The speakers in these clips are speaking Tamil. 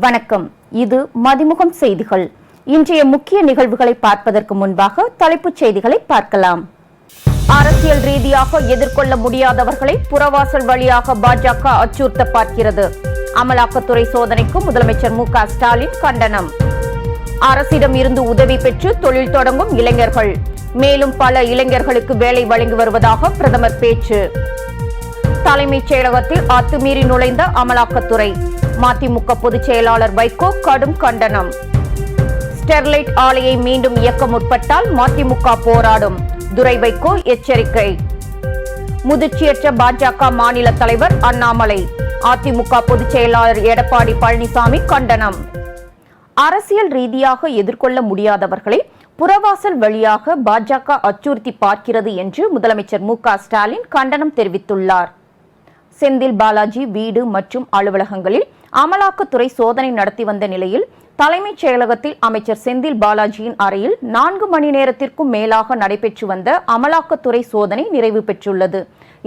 வணக்கம். இது மதிமுகம் செய்திகள். இன்றைய முக்கிய நிகழ்வுகளை பார்ப்பதற்கு முன்பாக தலைப்புச் செய்திகளை பார்க்கலாம். அரசியல் ரீதியாக எதிர்கொள்ள முடியாதவர்களை புறவாசல் வழியாக பாஜக அச்சுறுத்த பார்க்கிறது. அமலாக்கத்துறை சோதனைக்கு முதலமைச்சர் மு.க. ஸ்டாலின் கண்டனம். அரசிடம் இருந்து உதவி பெற்று தொழில் தொடங்கும் இளைஞர்கள், மேலும் பல இளைஞர்களுக்கு வேலை வழங்கி வருவதாக பிரதமர் பேச்சு. தலைமைச் செயலகத்தில் அத்துமீறி நுழைந்த அமலாக்கத்துறை, மதிமுக பொதுச் செயலாளர் வைகோ கடும் கண்டனம். ஸ்டெர்லைட் ஆலையை மீண்டும் இயக்க முற்பட்டால் மதிமுக போராடும், துரை வைகோ எச்சரிக்கை. முதிர்ச்சியற்ற பாஜக மாநில தலைவர் அண்ணாமலை, அதிமுக பொதுச் செயலாளர் எடப்பாடி பழனிசாமி கண்டனம். அரசியல் ரீதியாக எதிர்கொள்ள முடியாதவர்களை புறவாசல் வழியாக பாஜக அச்சுறுத்தி பார்க்கிறது என்று முதலமைச்சர் மு.க. ஸ்டாலின் கண்டனம் தெரிவித்துள்ளார். செந்தில் பாலாஜி வீடு மற்றும் அலுவலகங்களில் அமலாக்கத்துறை சோதனை நடத்தி வந்த நிலையில் தலைமைச் செயலகத்தில் அமைச்சர் செந்தில் பாலாஜியின் அறையில் 4 மணி நேரத்திற்கும் மேலாக நடைபெற்று வந்த அமலாக்கத்துறை சோதனை நிறைவு பெற்றுள்ளது.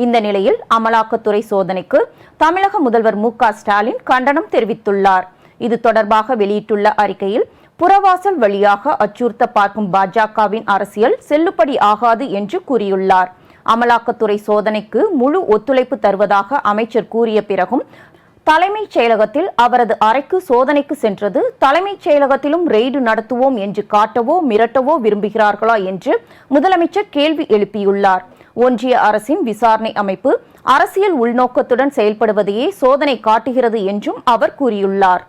இந்த நிலையில் அமலாக்கத்துறை சோதனைக்கு தமிழக முதல்வர் மு.க. ஸ்டாலின் கண்டனம் தெரிவித்துள்ளார். இது தொடர்பாக வெளியிட்டுள்ள அறிக்கையில், புறவாசல் வழியாக அச்சுறுத்த பார்க்கும் பாஜகவின் அரசியல் செல்லுபடி ஆகாது என்று கூறியுள்ளார். அமலாக்கத்துறை சோதனைக்கு முழு ஒத்துழைப்பு தருவதாக அமைச்சர் கூறிய பிறகும் தலைமைச் செயலகத்தில் அவரது அறைக்கு சோதனைக்கு சென்றது தலைமைச் செயலகத்திலும் ரெய்டு நடத்துவோம் என்று காட்டவோ மிரட்டவோ விரும்புகிறார்களா என்று முதலமைச்சர் கேள்வி எழுப்பியுள்ளார். ஒன்றிய அரசின் விசாரணை அமைப்பு அரசியல் உள்நோக்கத்துடன் செயல்படுவதையே சோதனை காட்டுகிறது என்றும் அவர் கூறியுள்ளார்.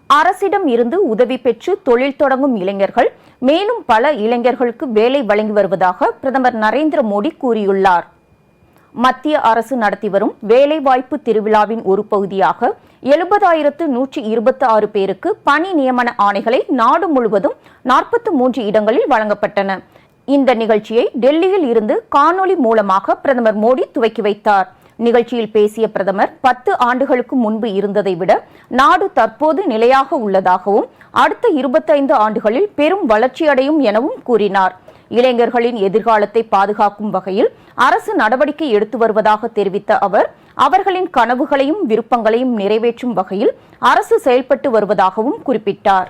அரசிடம் இருந்து உதவி பெற்று தொழில் தொடங்கும் இளைஞர்கள், மேலும் பல இளைஞர்களுக்கு வேலை வழங்கி வருவதாக பிரதமர் நரேந்திர மோடி கூறியுள்ளார். மத்திய அரசு நடத்தி வரும் வேலைவாய்ப்பு திருவிழாவின் ஒரு பகுதியாக 70,126 பேருக்கு பணி நியமன ஆணைகளை நாடு முழுவதும் 43 இடங்களில் வழங்கப்பட்டன. இந்த நிகழ்ச்சியை டெல்லியில் இருந்து காணொலி மூலமாக பிரதமர் மோடி துவக்கி வைத்தார். நிகழ்ச்சியில் பேசிய பிரதமர், 10 ஆண்டுகளுக்கு முன்பு இருந்ததை விட நாடு தற்போது நிலையாக உள்ளதாகவும் அடுத்த 25 ஆண்டுகளில் பெரும் வளர்ச்சியடையும் எனவும் கூறினார். இளைஞர்களின் எதிர்காலத்தை பாதுகாக்கும் வகையில் அரசு நடவடிக்கை எடுத்து வருவதாக தெரிவித்த அவர், அவர்களின் கனவுகளையும் விருப்பங்களையும் நிறைவேற்றும் வகையில் அரசு செயல்பட்டு வருவதாகவும் குறிப்பிட்டார்.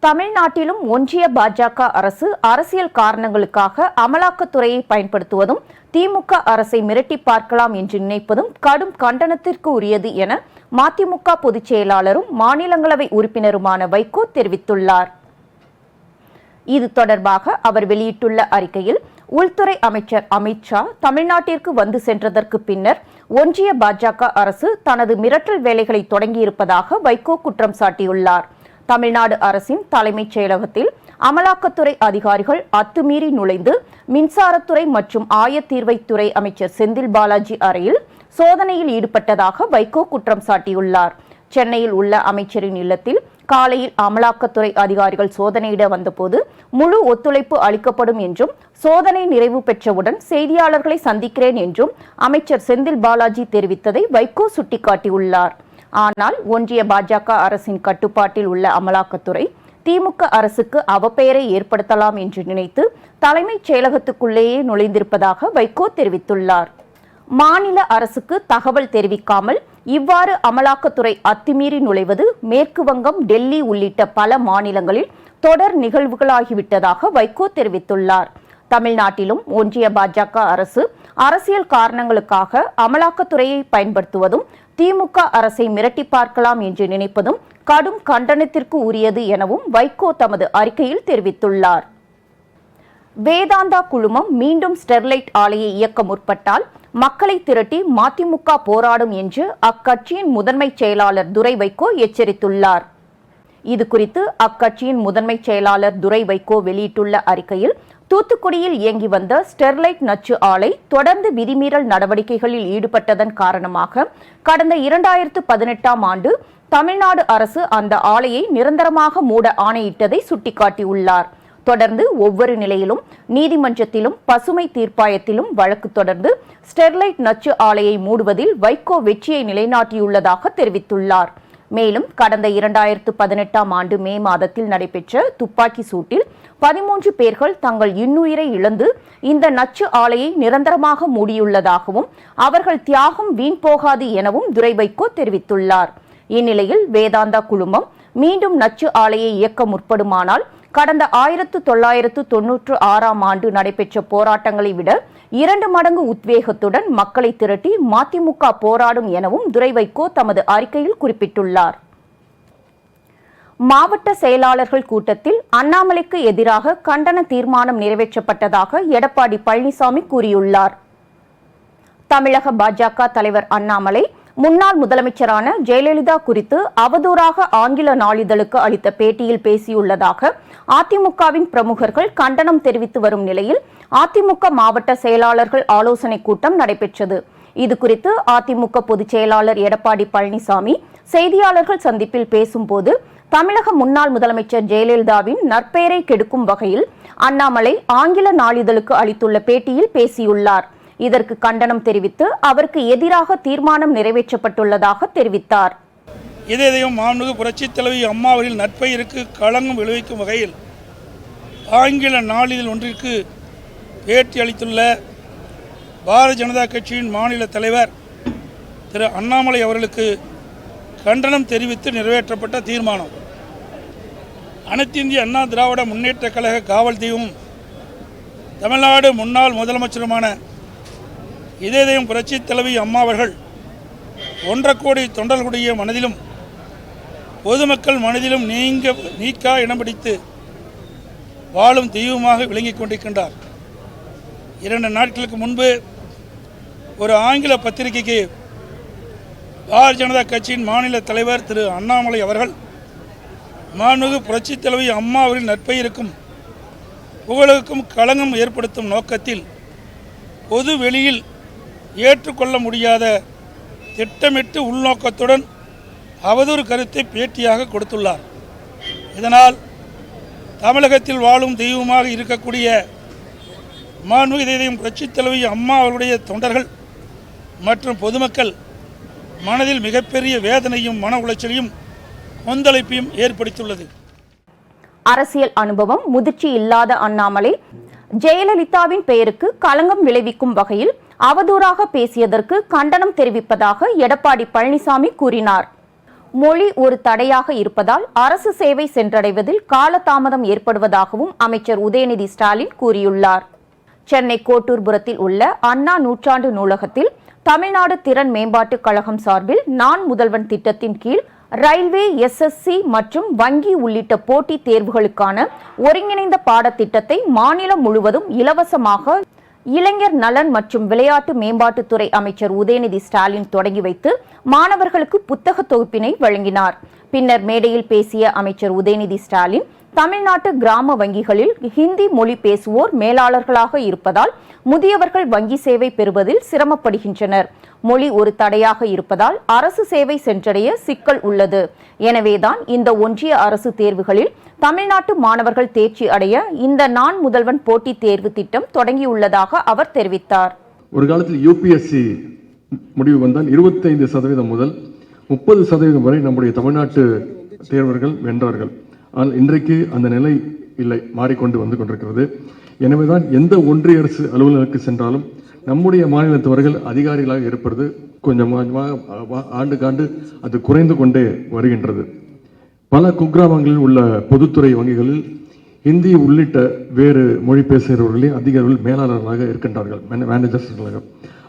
தமிழ்நாட்டிலும் ஒன்றிய பாஜக அரசு அரசியல் காரணங்களுக்காக அமலாக்கத்துறையை பயன்படுத்துவதும் திமுக அரசை மிரட்டி பார்க்கலாம் என்று நினைப்பதும் கடும் கண்டனத்திற்கு உரியது என மதிமுக பொதுச் செயலாளரும் மாநிலங்களவை உறுப்பினருமான வைகோ தெரிவித்துள்ளார். இது தொடர்பாக அவர் வெளியிட்டுள்ள அறிக்கையில், உள்துறை அமைச்சர் அமித்ஷா தமிழ்நாட்டிற்கு வந்து சென்றதற்கு பின்னர் ஒன்றிய பாஜக அரசு தனது மிரட்டல் வேலைகளை தொடங்கியிருப்பதாக வைகோ குற்றம் சாட்டியுள்ளார். தமிழ்நாடு அரசின் தலைமைச் செயலகத்தில் அமலாக்கத்துறை அதிகாரிகள் அத்துமீறி நுழைந்து மின்சாரத்துறை மற்றும் ஆயத்தீர்வைத்துறை அமைச்சர் செந்தில் பாலாஜி அறையில் சோதனையில் ஈடுபட்டதாக வைகோ குற்றம் சாட்டியுள்ளார். சென்னையில் உள்ள அமைச்சரின் இல்லத்தில் காலையில் அமலாக்கத்துறை அதிகாரிகள் சோதனையிட வந்தபோது முழு ஒத்துழைப்பு அளிக்கப்படும் என்றும், சோதனை நிறைவு பெற்றவுடன் செய்தியாளர்களை சந்திக்கிறேன் என்றும் அமைச்சர் செந்தில் பாலாஜி தெரிவித்ததை வைகோ சுட்டிக்காட்டியுள்ளார். ஆனால் ஒன்றிய பாஜக அரசின் கட்டுப்பாட்டில் உள்ள அமலாக்கத்துறை திமுக அரசுக்கு அவப்பெயரை ஏற்படுத்தலாம் என்று நினைத்து தலைமைச் செயலகத்துக்குள்ளேயே நுழைந்திருப்பதாக வைகோ தெரிவித்துள்ளார். மாநில அரசுக்கு தகவல் தெரிவிக்காமல் இவ்வாறு அமலாக்கத்துறை அத்துமீறி நுழைவது மேற்கு வங்கம், டெல்லி உள்ளிட்ட பல மாநிலங்களில் தொடர் நிகழ்வுகளாகிவிட்டதாக வைகோ தெரிவித்துள்ளார். தமிழ்நாட்டிலும் ஒன்றிய பாஜக அரசு அரசியல் காரணங்களுக்காக அமலாக்கத்துறையை பயன்படுத்துவதும் திமுக அரசை மிரட்டி பார்க்கலாம் என்று நினைப்பதும் கடும் கண்டனத்திற்கு உரியது எனவும் வைகோ தமது அறிக்கையில் தெரிவித்துள்ளார். வேதாந்தா குழுமம் மீண்டும் ஸ்டெர்லைட் ஆலையை இயக்க முற்பட்டால் மக்களை திரட்டி மதிமுக போராடும் என்று அக்கட்சியின் முதன்மை செயலாளர் துரை வைகோ எச்சரித்துள்ளார். இதுகுறித்து அக்கட்சியின் முதன்மை செயலாளர் துரை வைகோ வெளியிட்டுள்ள அறிக்கையில், தூத்துக்குடியில் இயங்கி வந்த ஸ்டெர்லைட் நச்சு ஆலை தொடர்ந்து விதிமீறல் நடவடிக்கைகளில் ஈடுபட்டதன் காரணமாக கடந்த 2018ஆம் ஆண்டு தமிழ்நாடு அரசு அந்த ஆலையை நிரந்தரமாக மூட ஆணையிட்டதை சுட்டிக்காட்டியுள்ளார். தொடர்ந்து ஒவ்வொரு நிலையிலும் நீதிமன்றத்திலும் பசுமை தீர்ப்பாயத்திலும் வழக்கு தொடர்ந்து ஸ்டெர்லைட் நச்சு ஆலையை மூடுவதில் வைகோ வெற்றியை நிலைநாட்டியுள்ளதாக தெரிவித்துள்ளார். மேலும் கடந்த 2018ஆம் ஆண்டு மே மாதத்தில் நடைபெற்ற துப்பாக்கி சூட்டில் 13 பேர்கள் தங்கள் இன்னுயிரை இழந்து இந்த நச்சு ஆலையை நிரந்தரமாக மூடியுள்ளதாகவும் அவர்கள் தியாகம் வீண் போகாது எனவும் துரை வைகோ தெரிவித்துள்ளார். இந்நிலையில் வேதாந்தா குழுமம் மீண்டும் நச்சு ஆலையை இயக்க முற்படுமானால் கடந்த 1996ஆம் ஆண்டு நடைபெற்ற போராட்டங்களை விட 2 மடங்கு உத்வேகத்துடன் மக்களை திரட்டி மதிமுக போராடும் எனவும் துரை வைகோ தமது அறிக்கையில் குறிப்பிட்டுள்ளார். மாவட்ட செயலாளர்கள் கூட்டத்தில் அண்ணாமலைக்கு எதிராக கண்டன தீர்மானம் நிறைவேற்றப்பட்டதாக எடப்பாடி பழனிசாமி கூறியுள்ளார். தமிழக பாஜக தலைவர் அண்ணாமலை முன்னாள் முதலமைச்சரான ஜெயலலிதா குறித்து அவதூறாக ஆங்கில நாளிதழுக்கு அளித்த பேட்டியில் பேசியுள்ளதாக அதிமுகவின் பிரமுகர்கள் கண்டனம் தெரிவித்து வரும் நிலையில் அதிமுக மாவட்ட செயலாளர்கள் ஆலோசனை கூட்டம் நடைபெற்றது. இதுகுறித்து அதிமுக பொதுச் செயலாளர் எடப்பாடி பழனிசாமி செய்தியாளர்கள் சந்திப்பில் பேசும்போது தமிழக முன்னாள் முதலமைச்சர் ஜெயலலிதாவின் நற்பெயரை கெடுக்கும் வகையில் அண்ணாமலை ஆங்கில நாளிதழுக்கு அளித்துள்ள பேட்டியில் பேசியுள்ளார். இதற்கு கண்டனம் தெரிவித்து அவருக்கு எதிராக தீர்மானம் நிறைவேற்றப்பட்டுள்ளதாக தெரிவித்தார். இதயம் மாண்புமிகு புரட்சித் தலைவி அம்மாவரின் நற்பெயருக்கு களங்கம் விளைவிக்கும் வகையில் ஆங்கில நாளிதழ் ஒன்றிற்கு பேட்டி அளித்துள்ள பாரதிய ஜனதா கட்சியின் மாநில தலைவர் திரு அண்ணாமலை அவர்களுக்கு கண்டனம் தெரிவித்து நிறைவேற்றப்பட்ட தீர்மானம். அனைத்து இந்திய அண்ணா திராவிட முன்னேற்ற கழக காவல் தெய்வம் தமிழ்நாடு முன்னாள் முதலமைச்சருமான இதயம் புரட்சித் தலைவி அம்மா அவர்கள் 1.5 கோடி தொண்டர்களுடைய மனதிலும் பொதுமக்கள் மனதிலும் நீக்கா இடம் பிடித்து வாழும் தெய்வமாக விளங்கிக் கொண்டிருக்கின்றார். 2 நாட்களுக்கு முன்பு ஒரு ஆங்கில பத்திரிகைக்கு பாரதிய ஜனதா கட்சியின் மாநில தலைவர் திரு அண்ணாமலை அவர்கள் மாண்புமிகு புரட்சித் தலைவி அம்மா அவரின் நற்பெயருக்கும் புகழுக்கும் களங்கம் ஏற்படுத்தும் நோக்கத்தில் பொது வெளியில் ஏற்றுக்கொள்ள முடியாத திட்டமிட்டு உள்நோக்கத்துடன் அவதூறு கருத்தை பேட்டியாக கொடுத்துள்ளார். இதனால் தமிழகத்தில் வாழும் தெய்வமாக இருக்கக்கூடிய மாண்புமிகு இதயம் புரட்சித் தலைவி அம்மா அவருடைய தொண்டர்கள் மற்றும் பொதுமக்கள் மனதில் மிகப்பெரிய வேதனையும் மன உளைச்சலையும் கொந்தளிப்பையும் ஏற்படுத்தியுள்ளது. அரசியல் அனுபவம் முதிர்ச்சி இல்லாத அண்ணாமலை ஜெயலலிதாவின் பெயருக்கு களங்கம் விளைவிக்கும் வகையில் அவதூறாக பேசியதற்கு கண்டனம் தெரிவிப்பதாக எடப்பாடி பழனிசாமி கூறினார். மொழி ஒரு தடையாக இருப்பதால் அரசு சேவை சென்றடைவதில் காலதாமதம் ஏற்படுவதாகவும் அமைச்சர் உதயநிதி ஸ்டாலின் கூறியுள்ளார். சென்னை கோட்டூர்புரத்தில் உள்ள அண்ணா நூற்றாண்டு நூலகத்தில் தமிழ்நாடு திறன் மேம்பாட்டுக் கழகம் சார்பில் நான் முதல்வன் திட்டத்தின் கீழ் ரயில்வே, எஸ்எஸ்சி மற்றும் வங்கி உள்ளிட்ட போட்டித் தேர்வுகளுக்கான ஒருங்கிணைந்த பாடத்திட்டத்தை மாநிலம் முழுவதும் இலவசமாக இளைஞர் நலன் மற்றும் விளையாட்டு மேம்பாட்டுத்துறை அமைச்சர் உதயநிதி ஸ்டாலின் தொடங்கி வைத்து மாணவர்களுக்கு புத்தக தொகுப்பினை வழங்கினார். பின்னர் மேடையில் பேசிய அமைச்சர் உதயநிதி ஸ்டாலின் தமிழ்நாட்டு கிராம வங்கிகளில் ஹிந்தி மொழி பேசுவோர் மேலாளர்களாக இருப்பதால் முதியவர்கள் வங்கி சேவை பெறுவதில் சிரமப்படுகின்றனர். மொழி ஒரு தடையாக இருப்பதால் அரசு சேவை சென்றடைய சிக்கல் உள்ளது. எனவேதான் இந்த ஒன்றிய அரசு தேர்வுகளில் தமிழ்நாட்டு மாணவர்கள் தேர்ச்சி அடைய இந்த நான் முதல்வன் போட்டித் தேர்வு திட்டம் தொடங்கியுள்ளதாக அவர் தெரிவித்தார். ஒரு காலத்தில் யூபிஎஸ்சி முடிவு வந்தால் 25% முதல் 30% வரை நம்முடைய தமிழ்நாட்டு தேர்வர்கள் வென்றார்கள். ஆனால் இன்றைக்கு அந்த நிலை இல்லை, மாறிக்கொண்டு வந்து கொண்டிருக்கிறது. எனவேதான் எந்த ஒன்றிய அரசு அலுவலருக்கு சென்றாலும் நம்முடைய மாநிலத்தவர்கள் அதிகாரிகளாக இருப்பது கொஞ்சம் ஆண்டுக்காண்டு அது குறைந்து கொண்டே வருகின்றது. பல குக்கிராமங்களில் உள்ள பொதுத்துறை வங்கிகளில் ஹிந்தி உள்ளிட்ட வேறு மொழி பேசுகிறவர்களே அதிகாரிகள் மேலாளர்களாக இருக்கின்றார்கள், மேனேஜர்ஸ்களாக.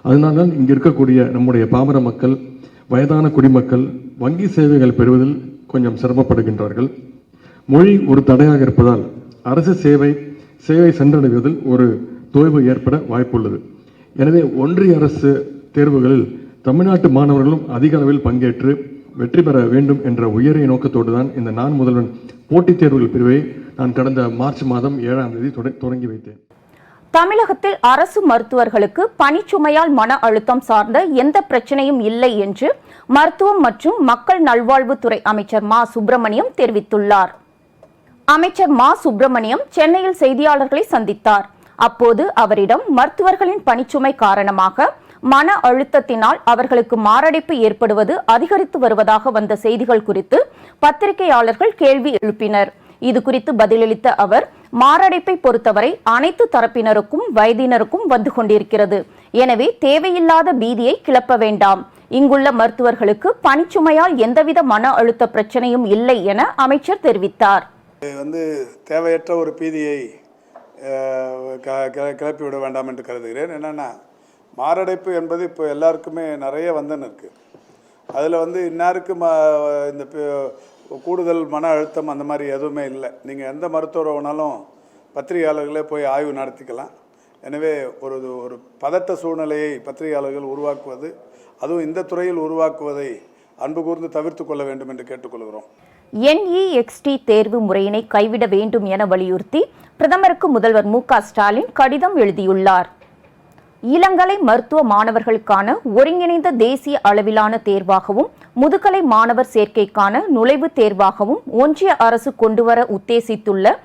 அதனால்தான் இங்கு இருக்கக்கூடிய நம்முடைய பாமர மக்கள், வயதான குடிமக்கள் வங்கி சேவைகள் பெறுவதில் கொஞ்சம் சிரமப்படுகின்றார்கள். மொழி ஒரு தடையாக இருப்பதால் அரசு சேவை சென்றடைவதில் ஒரு தொய்வு ஏற்பட வாய்ப்புள்ளது. எனவே ஒன்றிய அரசு தேர்வுகளில் தமிழ்நாட்டு மாணவர்களும் அதிக அளவில் பங்கேற்று வெற்றி பெற வேண்டும் என்ற உயரிய நோக்கத்தோடு தான் இந்த நான் முதல்வன் போட்டித் தேர்வுகள் பிரிவை நான் கடந்த மார்ச் மாதம் 7ஆம் தேதி தொடங்கி வைத்தேன். தமிழகத்தில் அரசு மருத்துவர்களுக்கு பணிச்சுமையால் மன அழுத்தம் சார்ந்த எந்த பிரச்சனையும் இல்லை என்று மருத்துவம் மற்றும் மக்கள் நல்வாழ்வுத்துறை அமைச்சர் மா சுப்பிரமணியம் தெரிவித்துள்ளார். அமைச்சர் மா சுப்பிரமணியம் சென்னையில் செய்தியாளர்களை சந்தித்தார். அப்போது அவரிடம் மருத்துவர்களின் பணிச்சுமை காரணமாக மன அழுத்தத்தினால் அவர்களுக்கு மாரடைப்பு ஏற்படுவது அதிகரித்து வருவதாக வந்த செய்திகள் குறித்து பத்திரிகையாளர்கள் கேள்வி எழுப்பினர். இது குறித்து பதிலளித்த அவர், மாரடைப்பை பொறுத்தவரை அனைத்து தரப்பினருக்கும் வயதினருக்கும் வந்து கொண்டிருக்கிறது. எனவே தேவையில்லாத பீதியை கிளப்ப வேண்டாம். இங்குள்ள மருத்துவர்களுக்கு பணிச்சுமையால் எந்தவித மன அழுத்த பிரச்சனையும் இல்லை என அமைச்சர் தெரிவித்தார். தேவையற்ற ஒரு பீதியை கிளப்பிவிட வேண்டாம் என்று கருதுகிறேன். என்னென்னா, மாரடைப்பு என்பது இப்போ எல்லாருக்குமே நிறைய வந்தன்னு இருக்குது. அதில் இன்னாருக்கு இந்த கூடுதல் மன அழுத்தம் அந்த மாதிரி எதுவுமே இல்லை. நீங்கள் எந்த மருத்துவரை வேணாலும் பத்திரிகையாளர்களே போய் ஆய்வு நடத்திக்கலாம். எனவே ஒரு பதட்ட சூழ்நிலையை பத்திரிகையாளர்கள் உருவாக்குவது, அதுவும் இந்த துறையில் உருவாக்குவதை அன்பு கூர்ந்து தவிர்த்து கொள்ள வேண்டும் என்று கேட்டுக்கொள்கிறோம். NEXT தேர்வு முறையினை கைவிட வேண்டும் என வலியுறுத்தி பிரதமருக்கு முதல்வர் மு.க. ஸ்டாலின் கடிதம் எழுதியுள்ளார். இளங்கலை மருத்துவ மாணவர்களுக்கான ஒருங்கிணைந்த தேசிய அளவிலான தேர்வாகவும் முதுகலை மாணவர் சேர்க்கைக்கான நுழைவுத் தேர்வாகவும் ஒன்றிய அரசு கொண்டுவர உத்தேசித்துள்ள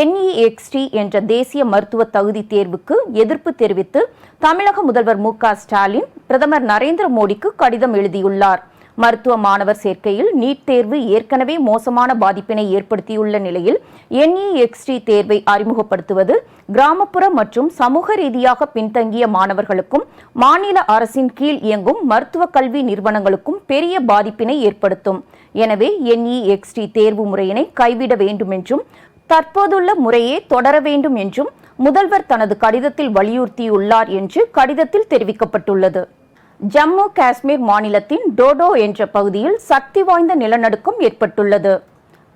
NEXT என்ற தேசிய மருத்துவ தகுதி தேர்வுக்கு எதிர்ப்பு தெரிவித்து தமிழக முதல்வர் மு.க. ஸ்டாலின் பிரதமர் நரேந்திர மோடிக்கு கடிதம் எழுதியுள்ளார். மருத்துவ மாணவர் சேர்க்கையில் நீட் தேர்வு ஏற்கனவே மோசமான பாதிப்பினை ஏற்படுத்தியுள்ள நிலையில் NEXT தேர்வை அறிமுகப்படுத்துவது கிராமப்புற மற்றும் சமூக ரீதியாக பின்தங்கிய மாணவர்களுக்கும் மாநில அரசின் கீழ் இயங்கும் மருத்துவ கல்வி நிறுவனங்களுக்கும் பெரிய பாதிப்பினை ஏற்படுத்தும். எனவே NEXT தேர்வு முறையினை கைவிட வேண்டும் என்றும் தற்போதுள்ள முறையே தொடர வேண்டும் என்றும் முதல்வர் தனது கடிதத்தில் வலியுறுத்தியுள்ளார் என்று கடிதத்தில் தெரிவிக்கப்பட்டுள்ளது. ஜம்மு காஷ்மீர் மாநிலத்தின் டோடோ என்ற பகுதியில் சக்தி வாய்ந்த நிலநடுக்கம் ஏற்பட்டுள்ளது.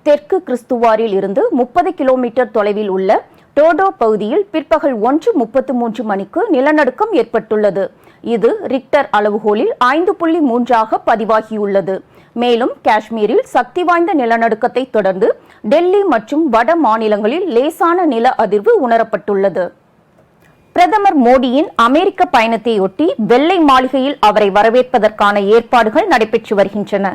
தெற்கு கிறிஸ்துவாரில் இருந்து 30 கிலோமீட்டர் தொலைவில் உள்ள டோடோ பகுதியில் பிற்பகல் 1:33 மணிக்கு நிலநடுக்கம் ஏற்பட்டுள்ளது. இது ரிக்டர் அளவுகோலில் 5.3 பதிவாகியுள்ளது. மேலும் காஷ்மீரில் சக்தி வாய்ந்த நிலநடுக்கத்தை தொடர்ந்து டெல்லி மற்றும் வட மாநிலங்களில் லேசான நில அதிர்வு உணரப்பட்டுள்ளது. பிரதமர் மோடியின் அமெரிக்க பயணத்தையொட்டி வெள்ளை மாளிகையில் அவரை வரவேற்பதற்கான ஏற்பாடுகள் நடைபெற்று வருகின்றன.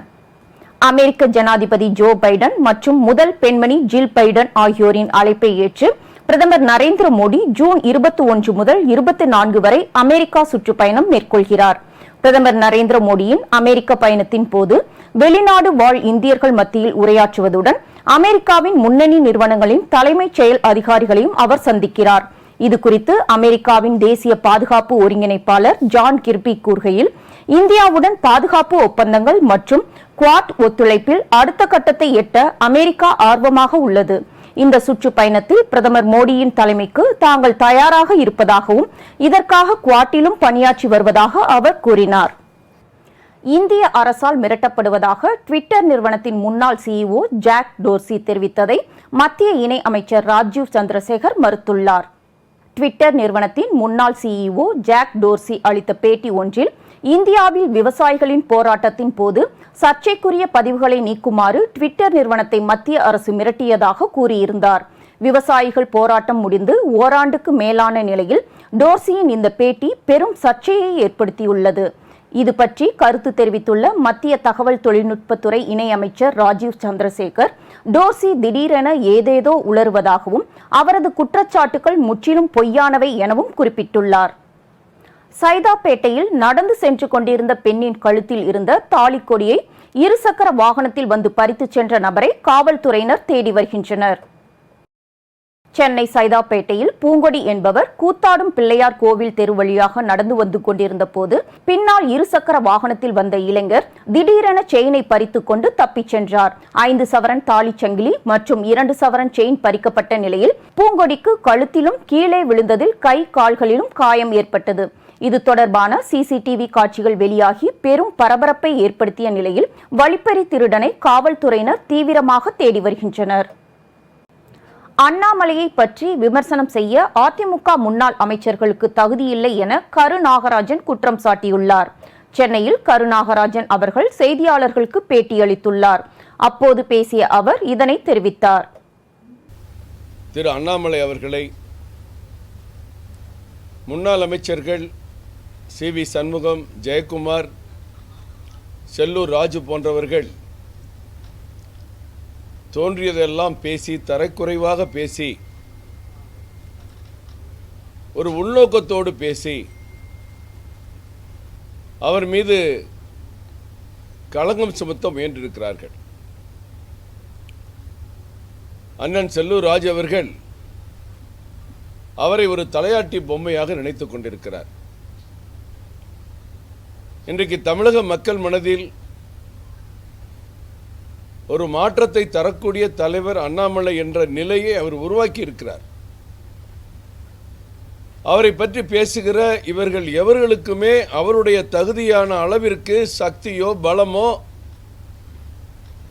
அமெரிக்க ஜனாதிபதி ஜோ பைடன் மற்றும் முதல் பெண்மணி ஜில் பைடன் ஆகியோரின் அழைப்பை ஏற்று பிரதமர் நரேந்திர மோடி ஜூன் 21 முதல் 24 வரை அமெரிக்கா சுற்றுப்பயணம் மேற்கொள்கிறார். பிரதமர் நரேந்திர மோடியின் அமெரிக்க பயணத்தின் போது வெளிநாடு வாழ் இந்தியர்கள் மத்தியில் உரையாற்றுவதுடன் அமெரிக்காவின் முன்னணி நிறுவனங்களின் தலைமைச் செயல் அதிகாரிகளையும் அவர் சந்திக்கிறார். இது குறித்து அமெரிக்காவின் தேசிய பாதுகாப்பு ஒருங்கிணைப்பாளர் ஜான் கிர்பி கூறுகையில், இந்தியாவுடன் பாதுகாப்பு ஒப்பந்தங்கள் மற்றும் குவாட் ஒத்துழைப்பில் அடுத்த கட்டத்தை எட்ட அமெரிக்கா ஆர்வமாக உள்ளது. இந்த சுற்றுப்பயணத்தில் பிரதமர் மோடியின் தலைமைக்கு தாங்கள் தயாராக இருப்பதாகவும் இதற்காக குவாட்டிலும் பணியாற்றி வருவதாக அவர் கூறினார். இந்திய அரசால் மிரட்டப்படுவதாக ட்விட்டர் நிறுவனத்தின் முன்னாள் CEO ஜாக் டோர்சி தெரிவித்ததை மத்திய இணை அமைச்சர் ராஜீவ் சந்திரசேகர் மறுத்துள்ளார். ட்விட்டர் நிறுவனத்தின் முன்னாள் CEO ஜாக் டோர்சி அளித்த பேட்டி ஒன்றில் இந்தியாவில் விவசாயிகளின் போராட்டத்தின் போது சர்ச்சைக்குரிய பதிவுகளை நீக்குமாறு ட்விட்டர் நிறுவனத்தை மத்திய அரசு மிரட்டியதாக கூறியிருந்தார். விவசாயிகள் போராட்டம் முடிந்து ஓராண்டுக்கு மேலான நிலையில் டோர்சியின் இந்த பேட்டி பெரும் சர்ச்சையை ஏற்படுத்தியுள்ளது. இது பற்றி கருத்து தெரிவித்துள்ள மத்திய தகவல் தொழில்நுட்பத்துறை இணையமைச்சர் ராஜீவ் சந்திரசேகர், டோர்சி திடீரென ஏதேதோ உளறுவதாகவும் அவரது குற்றச்சாட்டுகள் முற்றிலும் பொய்யானவை எனவும் குறிப்பிட்டுள்ளார். சைதாப்பேட்டையில் நடந்து சென்று கொண்டிருந்த பெண்ணின் கழுத்தில் இருந்த தாலிக்கொடியை இருசக்கர வாகனத்தில் வந்து பறித்துச் சென்ற நபரை காவல்துறையினர் தேடி வருகின்றனர். சென்னை சைதாப்பேட்டையில் பூங்கொடி என்பவர் கூத்தாடும் பிள்ளையார் கோவில் தெரு வழியாக நடந்து வந்து கொண்டிருந்த போது பின்னால் இருசக்கர வாகனத்தில் வந்த இளைஞர் திடீரென செயினை பறித்துக் கொண்டு தப்பிச் சென்றார். 5 சவரன் தாலி சங்கிலி மற்றும் 2 சவரன் செயின் பறிக்கப்பட்ட நிலையில் பூங்கொடிக்கு கழுத்திலும் கீழே விழுந்ததில் கை கால்களிலும் காயம் ஏற்பட்டது. இது தொடர்பான CCTV காட்சிகள் வெளியாகி பெரும் பரபரப்பை ஏற்படுத்திய நிலையில் வழிப்பறி திருடனை காவல்துறையினர் தீவிரமாக தேடி வருகின்றனர். அண்ணாமலையை பற்றி விமர்சனம் செய்ய அதிமுக முன்னாள் அமைச்சர்களுக்கு தகுதியில்லை என கருநாகராஜன் குற்றம் சாட்டியுள்ளார். சென்னையில் கருநாகராஜன் அவர்கள் செய்தியாளர்களுக்கு பேட்டியளித்துள்ளார். அப்போது பேசிய அவர் இதனை தெரிவித்தார். திரு அண்ணாமலை அவர்களை முன்னாள் அமைச்சர்கள் CV சண்முகம், ஜெயக்குமார், செல்லூர் ராஜு போன்றவர்கள் தோன்றியதெல்லாம் பேசி தரக்குறைவாக பேசி ஒரு உள்நோக்கத்தோடு பேசி அவர் மீது களங்கம் சுமத்த முயன்றிருக்கிறார்கள். அண்ணன் செல்லூர் ராஜு அவர்கள் அவரை ஒரு தலையாட்டி பொம்மையாக நினைத்துக் கொண்டிருக்கிறார். இன்றைக்கு தமிழக மக்கள் மனதில் ஒரு மாற்றத்தை தரக்கூடிய தலைவர் அண்ணாமலை என்ற நிலையை அவர் உருவாக்கி இருக்கிறார். அவரை பற்றி பேசுகிற இவர்கள் எவர்களுக்குமே அவருடைய தகுதியான அளவிற்கு சக்தியோ பலமோ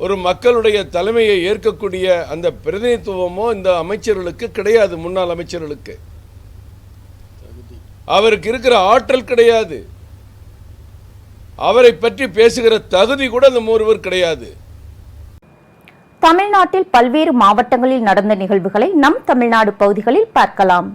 ஒரு மக்களுடைய தலைமையை ஏற்கக்கூடிய அந்த பிரதிநிதித்துவமோ இந்த அமைச்சர்களுக்கு கிடையாது. முன்னாள் அமைச்சர்களுக்கு அவருக்கு இருக்கிற ஆற்றல் கிடையாது. அவரை பற்றி பேசுகிற தகுதி கூட அந்த ஒருவர் கிடையாது. தமிழ்நாட்டில் பல்வேறு மாவட்டங்களில் நடந்த நிகழ்வுகளை நம் தமிழ்நாடு பகுதிகளில் பார்க்கலாம்.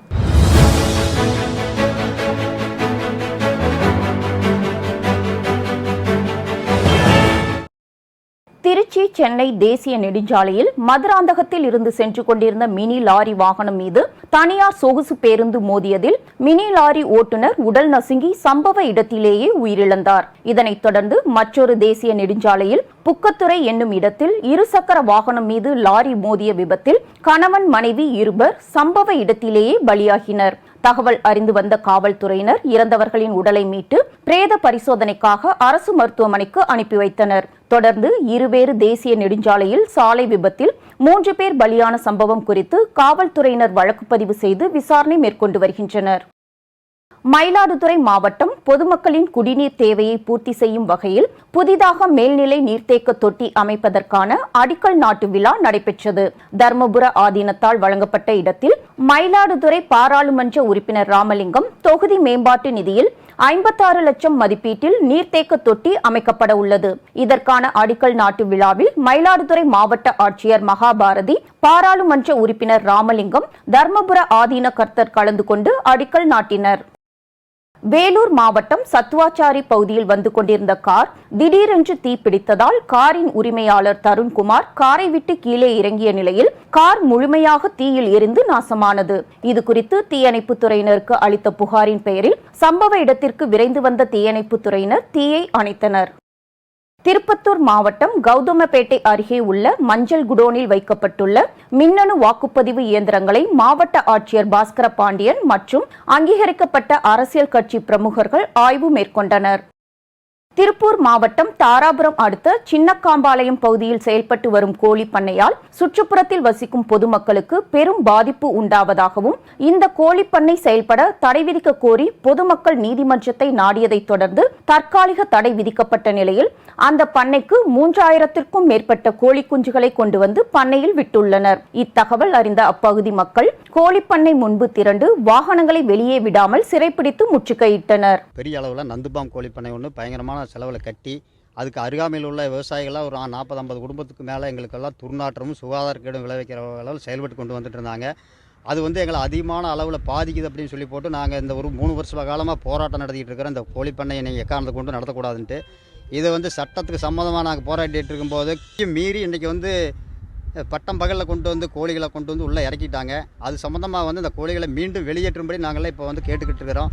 திருச்சி சென்னை தேசிய நெடுஞ்சாலையில் மதுராந்தகத்தில் இருந்து சென்று கொண்டிருந்த மினி லாரி வாகனம் மீது தனியார் சொகுசு பேருந்து மோதியதில் மினி லாரி ஓட்டுநர் உடல் நசுங்கி சம்பவ இடத்திலேயே உயிரிழந்தார். இதனைத் தொடர்ந்து மற்றொரு தேசிய நெடுஞ்சாலையில் புக்கத்துறை என்னும் இடத்தில் இருசக்கர வாகனம் மீது லாரி மோதிய விபத்தில் கணவன் மனைவி இருவர் சம்பவ இடத்திலேயே பலியாகினர். தகவல் அறிந்து வந்த காவல்துறையினர் இறந்தவர்களின் உடலை மீட்டு பிரேத பரிசோதனைக்காக அரசு மருத்துவமனைக்கு அனுப்பி வைத்தனர். தொடர்ந்து இருவேறு தேசிய நெடுஞ்சாலையில் சாலை விபத்தில் 3 பேர் பலியான சம்பவம் குறித்து காவல்துறையினர் வழக்கு பதிவு செய்து விசாரணை மேற்கொண்டு வருகின்றனர். மயிலாடுதுறை மாவட்டம் பொதுமக்களின் குடிநீர் தேவையை பூர்த்தி செய்யும் வகையில் புதிதாக மேல்நிலை நீர்த்தேக்க தொட்டி அமைப்பதற்கான அடிக்கல் நாட்டு விழா நடைபெற்றது. தர்மபுர ஆதீனத்தால் வழங்கப்பட்ட இடத்தில் மயிலாடுதுறை பாராளுமன்ற உறுப்பினர் ராமலிங்கம் தொகுதி மேம்பாட்டு நிதியில் 56 லட்சம் மதிப்பீட்டில் நீர்த்தேக்க தொட்டி அமைக்கப்பட உள்ளது. இதற்கான அடிக்கல் நாட்டு விழாவில் மயிலாடுதுறை மாவட்ட ஆட்சியர் மகாபாரதி, பாராளுமன்ற உறுப்பினர் ராமலிங்கம், தர்மபுர ஆதீன கர்த்தர் கலந்து கொண்டு அடிக்கல் நாட்டினர். வேலூர் மாவட்டம் சத்துவாச்சாரி பகுதியில் வந்து கொண்டிருந்த கார் திடீரென்று தீப்பிடித்ததால் காரின் உரிமையாளர் தருண்குமார் காரை விட்டு கீழே இறங்கிய நிலையில் கார் முழுமையாக தீயில் எரிந்து நாசமானது. இதுகுறித்து தீயணைப்பு துறையினருக்கு அளித்த புகாரின் பெயரில் சம்பவ இடத்திற்கு விரைந்து வந்த தீயணைப்பு துறையினர் தீயை அணைத்தனர். திருப்பத்தூர் மாவட்டம் கௌதமப்பேட்டை அருகே உள்ள மஞ்சள் குடோனில் வைக்கப்பட்டுள்ள மின்னணு வாக்குப்பதிவு இயந்திரங்களை மாவட்ட ஆட்சியர் பாஸ்கர பாண்டியன் மற்றும் அங்கீகரிக்கப்பட்ட அரசியல் கட்சி பிரமுகர்கள் ஆய்வு மேற்கொண்டனர். திருப்பூர் மாவட்டம் தாராபுரம் அடுத்த சின்னக்காம்பாளையம் பகுதியில் செயல்பட்டு வரும் கோழி பண்ணையால் சுற்றுப்புறத்தில் வசிக்கும் பொதுமக்களுக்கு பெரும் பாதிப்பு உண்டாவதாகவும் இந்த கோழி பண்ணை செயல்பட தடை விதிக்க கோரி பொதுமக்கள் நீதிமன்றத்தை நாடியதைத் தொடர்ந்து தற்காலிக தடை விதிக்கப்பட்ட நிலையில் அந்த பண்ணைக்கு 3000த்திற்கும் மேற்பட்ட கோழி குஞ்சுகளை கொண்டு வந்து பண்ணையில் விட்டுள்ளனர். இத்தகவல் அறிந்த அப்பகுதி மக்கள் கோழிப்பண்ணை முன்பு திரண்டு வாகனங்களை வெளியே விடாமல் சிறைப்பிடித்து முற்றுகையிட்டனர். பெரிய அளவில் நந்துபாம் கோழிப்பண்ணை ஒன்று பயங்கரமான செலவில் கட்டி அதுக்கு அருகாமையில் உள்ள விவசாயிகளாக ஒரு 40-50 குடும்பத்துக்கு மேலே எங்களுக்கெல்லாம் துர்நாற்றமும் சுகாதாரக்கேடும் விளைவிக்கிற அளவில் செயல்பட்டு கொண்டு வந்துட்டு இருந்தாங்க. அது எங்களை அதிகமான அளவில் பாதிக்குது அப்படின்னு சொல்லி போட்டு நாங்கள் இந்த ஒரு 3 வருஷ காலமாக போராட்டம் நடத்திட்டு இருக்கிறோம். இந்த கோழிப்பண்ணையை நீங்கள் எக்காரணத்தை கொண்டு நடத்தக்கூடாதுன்ட்டு இதை சட்டத்துக்கு சம்மந்தமாக நாங்கள் போராடிட்டு இருக்கும்போது மீறி இன்றைக்கி பட்டம் பகலில் கொண்டு வந்து கோழிகளை கொண்டு வந்து உள்ளே இறக்கிட்டாங்க. அது சம்மந்தமாக இந்த கோழிகளை மீண்டும் வெளியேற்றும்படி நாங்களே இப்போ கேட்டுக்கிட்டு இருக்கிறோம்.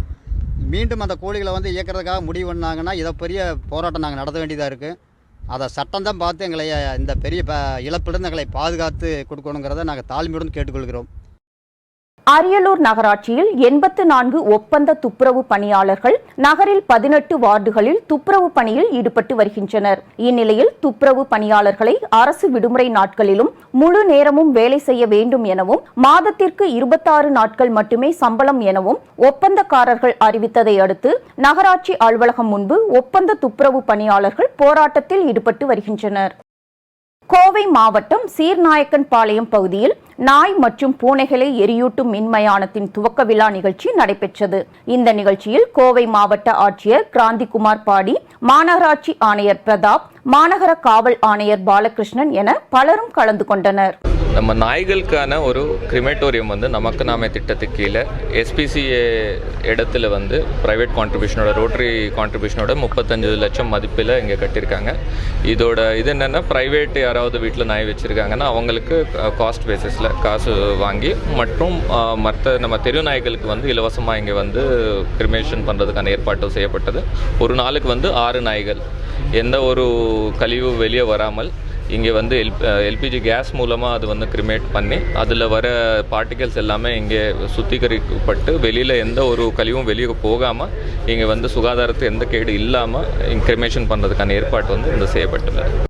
மீண்டும் அந்த கோழிகளை இயக்கிறதுக்காக முடிவு பண்ணாங்கன்னா இதை பெரிய போராட்டம் நாங்கள் நடத்த வேண்டியதாக இருக்குது. அதை சட்டம் தான் பார்த்து எங்களை இந்த பெரிய இழப்பிலிருந்து எங்களை பாதுகாத்து கொடுக்கணுங்கிறத நாங்கள் தாழ்மையுடன் கேட்டுக்கொள்கிறோம். அரியலூர் நகராட்சியில் 84 ஒப்பந்த துப்புரவு பணியாளர்கள் நகரில் 18 வார்டுகளில் துப்புரவு பணியில் ஈடுபட்டு வருகின்றனர். இந்நிலையில் துப்புரவு பணியாளர்களை அரசு விடுமுறை நாட்களிலும் முழு நேரமும் வேலை செய்ய வேண்டும் எனவும் மாதத்திற்கு 26 நாட்கள் மட்டுமே சம்பளம் எனவும் ஒப்பந்தக்காரர்கள் அறிவித்ததை அடுத்து நகராட்சி அலுவலகம் முன்பு ஒப்பந்த துப்புரவு பணியாளர்கள் போராட்டத்தில் ஈடுபட்டு வருகின்றனர். கோவை மாவட்டம் சீர்நாயக்கன்பாளையம் பகுதியில் நாய் மற்றும் பூனைகளை எரியூட்டும் மின்மயானத்தின் துவக்க விழா நிகழ்ச்சி நடைபெற்றது. இந்த நிகழ்ச்சியில் கோவை மாவட்ட ஆட்சியர் கிராந்திகுமார் பாடி, மாநகராட்சி ஆணையர் பிரதாப், மாநகர காவல் ஆணையர் பாலகிருஷ்ணன் என பலரும் கலந்து கொண்டனர். நம்ம நாய்களுக்கான ஒரு கிரிமேட்டோரியம் நமக்கு நாமே திட்டத்துக்கு கீழே எஸ்பிசிஏ இடத்துல ப்ரைவேட் கான்ட்ரிபியூஷனோட ரோட்டரி கான்ட்ரிபியூஷனோட 35 லட்சம் மதிப்பில் இங்கே கட்டியிருக்காங்க. இதோட இது என்னென்னா ப்ரைவேட் யாராவது வீட்டில் நாய் வச்சுருக்காங்கன்னா அவங்களுக்கு காஸ்ட் பேசிஸில் காசு வாங்கி மற்றும் மற்ற நம்ம தெரு நாய்களுக்கு இலவசமாக இங்கே கிரிமேஷன் பண்ணுறதுக்கான ஏற்பாடு செய்யப்பட்டது. ஒரு நாளுக்கு 6 நாய்கள் எந்த ஒரு கழிவு வெளியே வராமல் இங்கே வந்து எல்பிஜி கேஸ் மூலமாக அது வந்து கிரிமேட் பண்ணி அதில் வர பார்ட்டிகல்ஸ் எல்லாமே இங்கே சுத்திகரிக்கப்பட்டு வெளியில் எந்த ஒரு கழிவும் வெளியே போகாமல் இங்கே வந்து சுகாதாரத்து எந்த கேடு இல்லாமல் கிரிமேஷன் பண்ணுறதுக்கான ஏற்பாடு வந்து இந்த செய்யப்பட்டுள்ளது.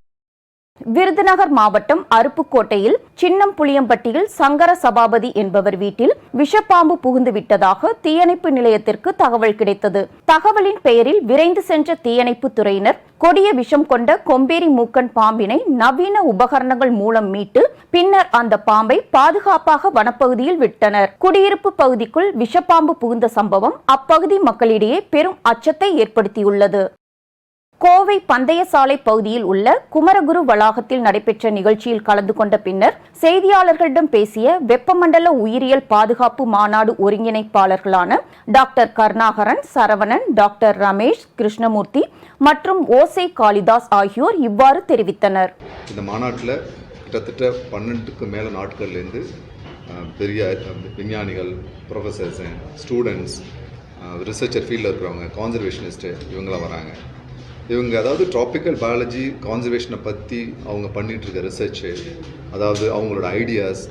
விருதுநகர் மாவட்டம் அருப்புக்கோட்டையில் சின்னம் புளியம்பட்டியில் சங்கர சபாபதி என்பவர் வீட்டில் விஷப்பாம்பு புகுந்து விட்டதாக தீயணைப்பு நிலையத்திற்கு தகவல் கிடைத்தது. தகவலின் பெயரில் விரைந்து சென்ற தீயணைப்பு துறையினர் கொடிய விஷம் கொண்ட கொம்பேரி மூக்கன் பாம்பினை நவீன உபகரணங்கள் மூலம் மீட்டு பின்னர் அந்த பாம்பை பாதுகாப்பாக வனப்பகுதியில் விட்டனர். குடியிருப்பு பகுதிக்குள் விஷப்பாம்பு புகுந்த சம்பவம் அப்பகுதி மக்களிடையே பெரும் அச்சத்தை ஏற்படுத்தியுள்ளது. கோவை பந்தய சாலை பகுதியில் உள்ள குமரகுரு வளாகத்தில் நடைபெற்ற நிகழ்ச்சியில் கலந்து கொண்ட பின்னர் செய்தியாளர்களிடம் பேசிய வெப்பமண்டல உயிரியல் பாதுகாப்பு மாநாடு ஒருங்கிணைப்பாளர்களான டாக்டர் கருணாகரன், சரவணன், டாக்டர் ரமேஷ், கிருஷ்ணமூர்த்தி மற்றும் ஓசை காளிதாஸ் ஆகியோர் இவ்வாறு தெரிவித்தனர். இந்த மாநாட்டில் கிட்டத்தட்ட 12க்கு மேலே நாட்கள்லேருந்து பெரிய விஞ்ஞானிகள், ப்ரொஃபஸர்ஸ், ஸ்டூடெண்ட்ஸ், ரிசர்ச்சர் ஃபீல்டில் இருக்கிறவங்க, கான்சர்வேஷனிஸ்ட்டு இவங்களாம் வராங்க. இவங்க அதாவது ட்ராபிக்கல் பயாலஜி கான்சர்வேஷனை பற்றி அவங்க பண்ணிகிட்ருக்க ரிசர்ச்சு, அதாவது அவங்களோட ஐடியாஸ்,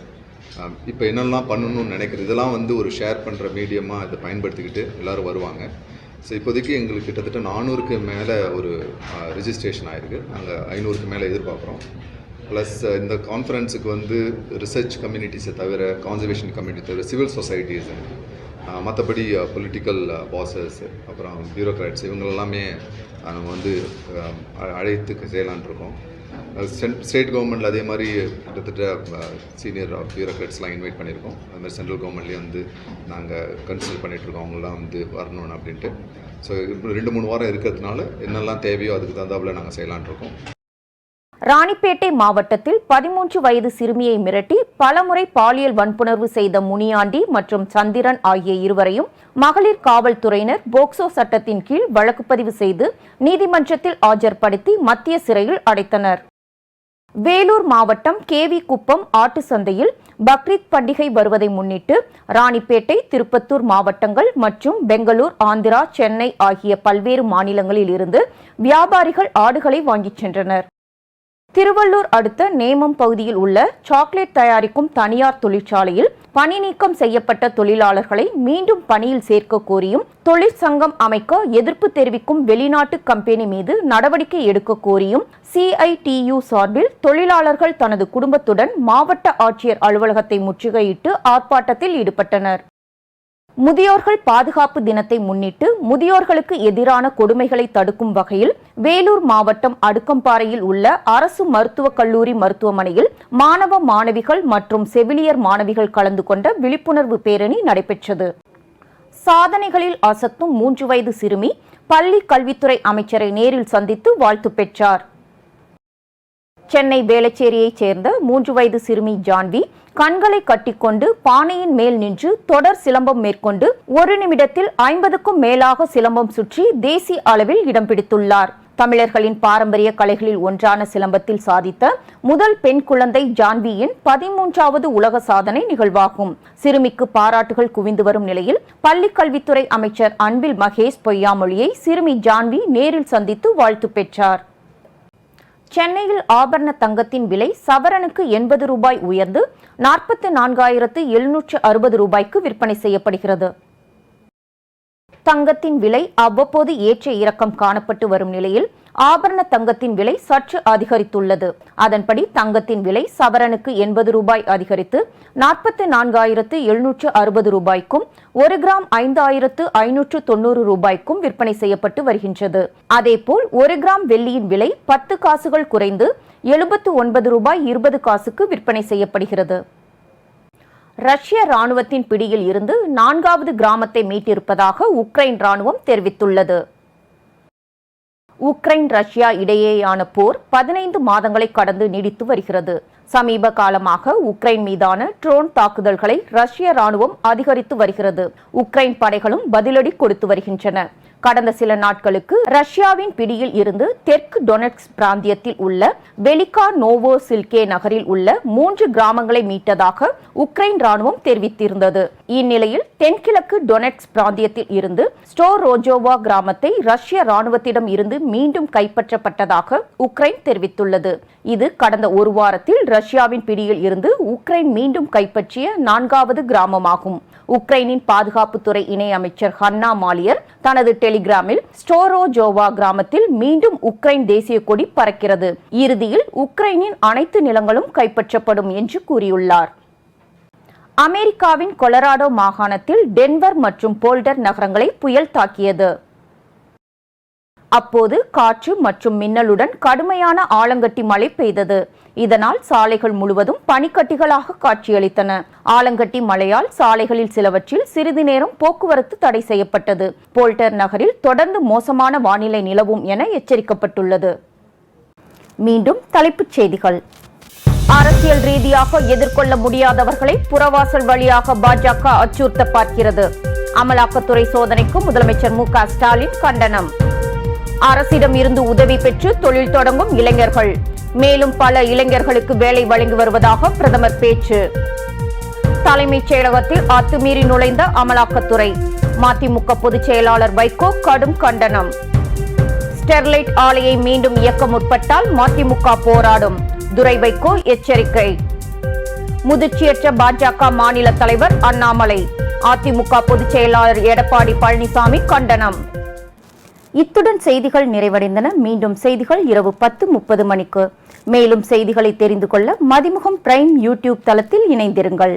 இப்போ என்னெல்லாம் பண்ணணும்னு நினைக்கிறது, இதெல்லாம் வந்து ஒரு ஷேர் பண்ணுற மீடியமாக இதை பயன்படுத்திக்கிட்டு எல்லோரும் வருவாங்க. ஸோ இப்போதைக்கு எங்களுக்கு கிட்டத்தட்ட 400க்கு மேலே ஒரு ரிஜிஸ்ட்ரேஷன் ஆகிருக்கு. நாங்கள் 500க்கு மேலே எதிர்பார்க்குறோம். ப்ளஸ் இந்த கான்ஃபரன்ஸுக்கு வந்து ரிசர்ச் கம்யூனிட்டிஸை தவிர, கான்சர்வேஷன் கம்யூனிட்டி தவிர, சிவில் சொசைட்டிஸ், மற்றபடி பொலிட்டிக்கல் பாசஸ், அப்புறம் பியூரோக்ராட்ஸ் இவங்களெல்லாமே நம்ம வந்து அழைத்து செய்யலான் இருக்கோம். ஸ்டேட் கவர்மெண்ட்டில் அதே மாதிரி கிட்டத்தட்ட சீனியர் பியூரோக்ராட்ஸ்லாம் இன்வைட் பண்ணியிருக்கோம். அது மாதிரி சென்ட்ரல் கவர்மெண்ட்லேயும் வந்து நாங்கள் கன்சிடர் பண்ணிகிட்ருக்கோம் அவங்களாம் வந்து வரணும் அப்படின்ட்டு. ஸோ 2-3 வாரம் இருக்கிறதுனால என்னெல்லாம் தேவையோ அதுக்கு தகுந்தாப்புல நாங்கள் செய்யலான் இருக்கோம். ராணிப்பேட்டை மாவட்டத்தில் 13 வயது சிறுமியை மிரட்டி பலமுறை பாலியல் வன்புணர்வு செய்த முனியாண்டி மற்றும் சந்திரன் ஆகிய இருவரையும் மகளிர் காவல்துறையினர் போக்சோ சட்டத்தின் கீழ் வழக்குப்பதிவு செய்து நீதிமன்றத்தில் ஆஜர்படுத்தி மத்திய சிறையில் அடைத்தனர். வேலூர் மாவட்டம் கேவி குப்பம் ஆட்டு சந்தையில் பக்ரீத் பண்டிகை வருவதை முன்னிட்டு ராணிப்பேட்டை, திருப்பத்தூர் மாவட்டங்கள் மற்றும் பெங்களூர், ஆந்திரா, சென்னை ஆகிய பல்வேறு மாநிலங்களில் இருந்து வியாபாரிகள் ஆடுகளை வாங்கிச் சென்றனர். திருவள்ளூர் அடுத்த நேமம் பகுதியில் உள்ள சாக்லேட் தயாரிக்கும் தனியார் தொழிற்சாலையில் பணி நீக்கம் செய்யப்பட்ட தொழிலாளர்களை மீண்டும் பணியில் சேர்க்க கோரியும், தொழிற்சங்கம் அமைக்க எதிர்ப்பு தெரிவிக்கும் வெளிநாட்டு கம்பெனி மீது நடவடிக்கை எடுக்க கோரியும் CITU சார்பில் தொழிலாளர்கள் தனது குடும்பத்துடன் மாவட்ட ஆட்சியர் அலுவலகத்தை முற்றுகையிட்டு ஆர்ப்பாட்டத்தில் ஈடுபட்டனர். முதியோர்கள் பாதுகாப்பு தினத்தை முன்னிட்டு முதியோர்களுக்கு எதிரான கொடுமைகளை தடுக்கும் வகையில் வேலூர் மாவட்டம் அடுக்கம்பாறையில் உள்ள அரசு மருத்துவக் கல்லூரி மருத்துவமனையில் மாணவ மாணவிகள் மற்றும் செவிலியர் மாணவிகள் கலந்து கொண்ட விழிப்புணர்வு பேரணி நடைபெற்றது. சாதனைகளில் அசத்தும் 3 வயது சிறுமி பள்ளி கல்வித்துறை அமைச்சரை நேரில் சந்தித்து வாழ்த்து பெற்றார். சென்னை வேளச்சேரியைச் சேர்ந்த 3 வயது சிறுமி ஜான்வி கண்களை கட்டிக்கொண்டு பானையின் மேல் நின்று தொடர் சிலம்பம் மேற்கொண்டு 1 நிமிடத்தில் 50க்கும் மேலாக சிலம்பம் சுற்றி தேசிய அளவில் இடம் பிடித்துள்ளார். தமிழர்களின் பாரம்பரிய கலைகளில் ஒன்றான சிலம்பத்தில் சாதித்த முதல் பெண் குழந்தை ஜான்வியின் 13வது உலக சாதனை நிகழ்வாகும். சிறுமிக்கு பாராட்டுகள் குவிந்து வரும் நிலையில் பள்ளிக் கல்வித்துறை அமைச்சர் அன்பில் மகேஷ் பொய்யாமொழியை சிறுமி ஜான்வி நேரில் சந்தித்து வாழ்த்து பெற்றார். சென்னையில் ஆபரண தங்கத்தின் விலை சவரனுக்கு 80 ரூபாய் உயர்ந்து 44,760 ரூபாய்க்கு விற்பனை செய்யப்படுகிறது. தங்கத்தின் விலை அவ்வப்போது ஏற்ற இறக்கம் காணப்பட்டு வரும் நிலையில் ஆபரண தங்கத்தின் விலை சற்று அதிகரித்துள்ளது. அதன்படி தங்கத்தின் விலை சவரனுக்கு 80 ரூபாய் அதிகரித்து 44,760 ரூபாய்க்கும் 1 கிராம் 5,590 ரூபாய்க்கும் விற்பனை செய்யப்பட்டு வருகின்றது. அதேபோல் 1 கிராம் வெள்ளியின் விலை 10 காசுகள் குறைந்து 79 ரூபாய் 20 காசுக்கு விற்பனை செய்யப்படுகிறது. ரஷ்ய ராணுவத்தின் பிடியில் இருந்து 4வது கிராமத்தை மீட்டிருப்பதாக உக்ரைன் ராணுவம் தெரிவித்துள்ளது. உக்ரைன் ரஷ்யா இடையேயான போர் 15 மாதங்களை கடந்து நீடித்து வருகிறது. சமீப காலமாக உக்ரைன் மீதான ட்ரோன் தாக்குதல்களை ரஷ்ய ராணுவம் அதிகரித்து வருகிறது. உக்ரைன் படைகளும் பதிலடி கொடுத்து வருகின்றன. கடந்த சில நாட்களுக்கு ரஷ்யாவின் பிடியில் இருந்து தெற்கு டொனெட்ஸ்க் பிராந்தியத்தில் உள்ள வெலிகா நோவோ சில்கே நகரில் உள்ள 3 கிராமங்களை மீட்டதாக உக்ரைன் ராணுவம் தெரிவித்திருந்தது. இந்நிலையில் தென்கிழக்கு டொனெட்ஸ்க் பிராந்தியத்தில் இருந்து ஸ்டோரோஜோவா கிராமத்தை ரஷ்ய ராணுவத்திடம் இருந்து மீண்டும் கைப்பற்றப்பட்டதாக உக்ரைன் தெரிவித்துள்ளது. இது கடந்த ஒரு வாரத்தில் ரஷ்யாவின் பிடியில் இருந்து உக்ரைன் மீண்டும் கைப்பற்றிய 4வது கிராமமாகும். உக்ரைனின் பாதுகாப்புத்துறை இணையமைச்சர் ஹன்னா மாலியர் தனது டெலிகிராமில் ஸ்டோரோஜோவா கிராமத்தில் மீண்டும் உக்ரைன் தேசிய கொடி பறக்கிறது, இறுதியில் உக்ரைனின் அனைத்து நிலங்களும் கைப்பற்றப்படும் என்று கூறியுள்ளார். அமெரிக்காவின் கொலராடோ மாகாணத்தில் டென்வர் மற்றும் போல்டர் நகரங்களை புயல் தாக்கியது. அப்போது காற்று மற்றும் மின்னலுடன் கடுமையான ஆலங்கட்டி மழை பெய்தது. இதனால் சாலைகள் முழுவதும் பனிக்கட்டிகளாக காட்சியளித்தன. ஆலங்கட்டி மழையால் சாலைகளில் சிலவற்றில் சிறிது நேரம் போக்குவரத்து தடை செய்யப்பட்டது. போல்டர் நகரில் தொடர்ந்து மோசமான வானிலை நிலவும் என எச்சரிக்கப்பட்டுள்ளது. மீண்டும் தலைப்புச் செய்திகள். அரசியல் ரீதியாக எதிர்கொள்ள முடியாதவர்களை புறவாசல் வழியாக பாஜக அச்சுறுத்த பார்க்கிறது. அமலாக்கத்துறை சோதனைக்கு முதலமைச்சர் மு.க. ஸ்டாலின் கண்டனம். அரசிடம் இருந்து உதவி பெற்று தொழில் தொடங்கும் இளைஞர்கள், மேலும் பல இளைஞர்களுக்கு வேலை வழங்கி வருவதாக பிரதமர் பேச்சு. தலைமைச் செயலகத்தில் அத்துமீறி நுழைந்த அமலாக்கத்துறை, மதிமுக பொதுச் செயலாளர் வைகோ கடும் கண்டனம். ஸ்டெர்லைட் ஆலையை மீண்டும் இயக்க முற்பட்டால் மதிமுக போராடும், துரை வைகோ எச்சரிக்கை. முதிர்ச்சியற்ற பாஜக மாநில தலைவர் அண்ணாமலை, அதிமுக பொதுச் செயலாளர் எடப்பாடி பழனிசாமி கண்டனம். இத்துடன் செய்திகள் நிறைவடைந்தன. மீண்டும் செய்திகள் இரவு 10:30 மணிக்கு. மேலும் செய்திகளை தெரிந்து கொள்ள மதிமுகம் பிரைம் யூடியூப் தளத்தில் இணைந்திருங்கள்.